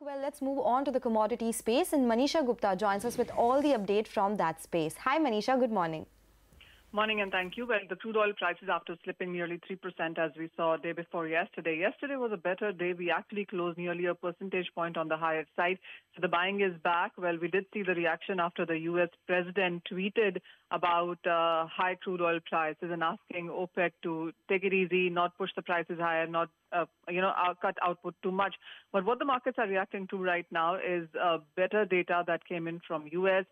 Well, let's move on to the commodity space, and Manisha Gupta joins us with all the update from that space. Hi Manisha, good morning. Morning and thank you. Well, the crude oil prices after slipping nearly 3% as we saw day before yesterday. Yesterday was a better day. We actually closed nearly a percentage point on the higher side. So the buying is back. Well, we did see the reaction after the U.S. president tweeted about high crude oil prices and asking OPEC to take it easy, not push the prices higher, not cut output too much. But what the markets are reacting to right now is better data that came in from U.S.,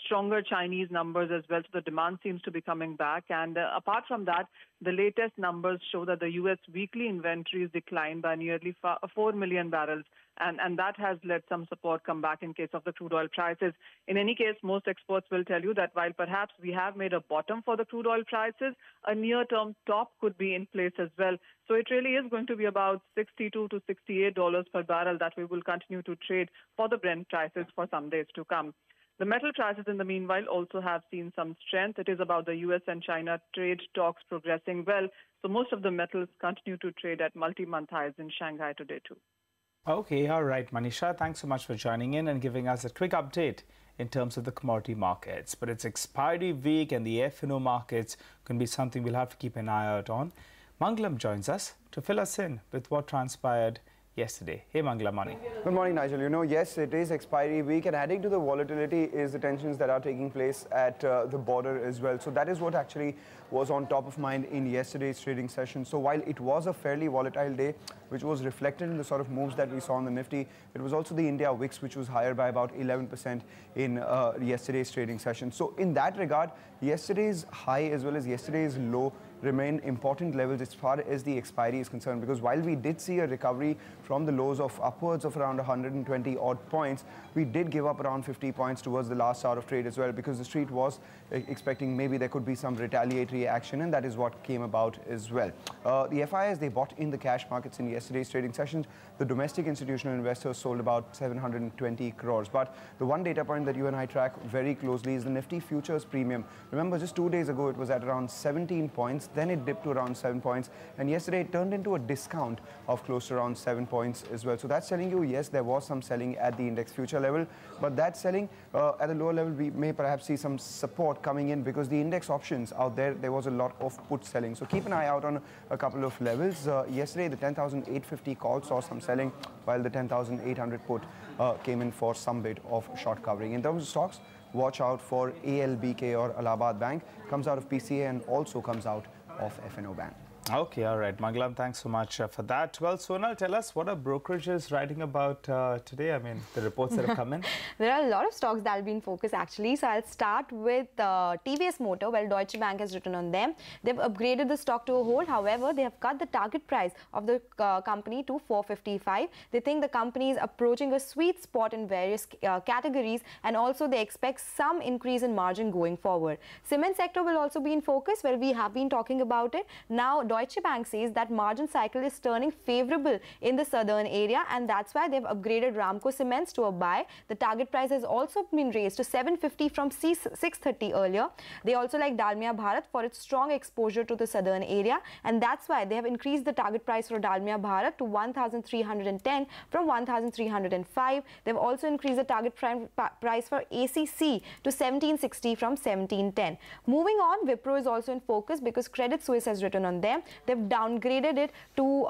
stronger Chinese numbers as well, so the demand seems to be coming back. And apart from that, the latest numbers show that the U.S. weekly inventories declined by nearly 4 million barrels, and that has led some support come back in case of the crude oil prices. In any case, most experts will tell you that while perhaps we have made a bottom for the crude oil prices, a near-term top could be in place as well. So it really is going to be about $62 to $68 per barrel that we will continue to trade for the Brent prices for some days to come. The metal prices in the meanwhile also have seen some strength. It is about the U.S. and China trade talks progressing well. So most of the metals continue to trade at multi-month highs in Shanghai today too. Okay, all right, Manisha, thanks so much for joining in and giving us a quick update in terms of the commodity markets. But it's expiry week and the F&O markets can be something we'll have to keep an eye out on. Mangalam joins us to fill us in with what transpired yesterday. Hey Mangala, morning. Good morning, Nigel. You know, yes, it is expiry week, and adding to the volatility is the tensions that are taking place at the border as well. So that is what actually was on top of mind in yesterday's trading session. So while it was a fairly volatile day, which was reflected in the sort of moves that we saw on the Nifty, it was also the India VIX, which was higher by about 11% in yesterday's trading session. So in that regard, yesterday's high as well as yesterday's low remain important levels as far as the expiry is concerned, because while we did see a recovery from the lows of upwards of around 120 odd points, we did give up around 50 points towards the last hour of trade as well, because the street was expecting maybe there could be some retaliatory action, and that is what came about as well. The FIs, they bought in the cash markets in yesterday's trading sessions. The domestic institutional investors sold about 720 crores. But the one data point that you and I track very closely is the Nifty futures premium. Remember, just 2 days ago, it was at around 17 points. Then it dipped to around 7 points, and yesterday it turned into a discount of close to around 7 points as well. So that's telling you, yes, there was some selling at the index future level, but that selling at a lower level, we may perhaps see some support coming in, because the index options out there, there was a lot of put selling. So keep an eye out on a couple of levels. Yesterday, the 10,850 call saw some selling, while the 10,800 put came in for some bit of short covering. In terms of stocks, watch out for ALBK or Allahabad Bank. Comes out of PCA and also comes out of F&O Bank. Okay, all right. Mangalam, thanks so much for that. Well, Sonal, tell us what are brokerages writing about today? I mean, the reports that have come in. There are a lot of stocks that will be in focus actually. So I'll start with TVS Motor. Well, Deutsche Bank has written on them. They've upgraded the stock to a hold. However, they have cut the target price of the company to 455. They think the company is approaching a sweet spot in various categories, and also they expect some increase in margin going forward. Cement sector will also be in focus. Well, we have been talking about it. Now, Deutsche Bank says that margin cycle is turning favorable in the southern area, and that's why they've upgraded Ramco Cements to a buy. The target price has also been raised to 750 from 630 earlier. They also like Dalmia Bharat for its strong exposure to the southern area, and that's why they have increased the target price for Dalmia Bharat to 1,310 from 1,305. They've also increased the target price for ACC to 1,760 from 1,710. Moving on, Wipro is also in focus because Credit Suisse has written on them. They've downgraded it to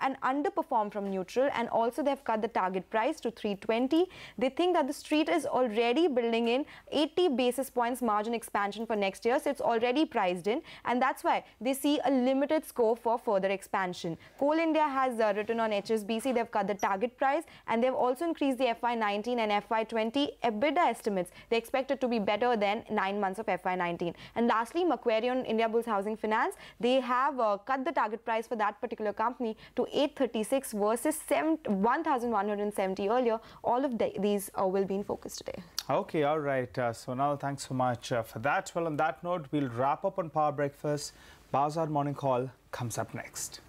an underperform from neutral, and also they've cut the target price to 320. They think that the street is already building in 80 basis points margin expansion for next year, so it's already priced in, and that's why they see a limited scope for further expansion. Coal India has written on HSBC. They've cut the target price, and they've also increased the FY19 and FY20 EBITDA estimates. They expect it to be better than 9 months of FY19. And lastly, Macquarie on Indiabulls Housing Finance, they have cut the target price for that particular company to 836 versus 1,170 earlier. All of these will be in focus today. Okay, all right. Sonal, thanks so much for that. Well, on that note, we'll wrap up on Power Breakfast. Bazaar Morning Call comes up next.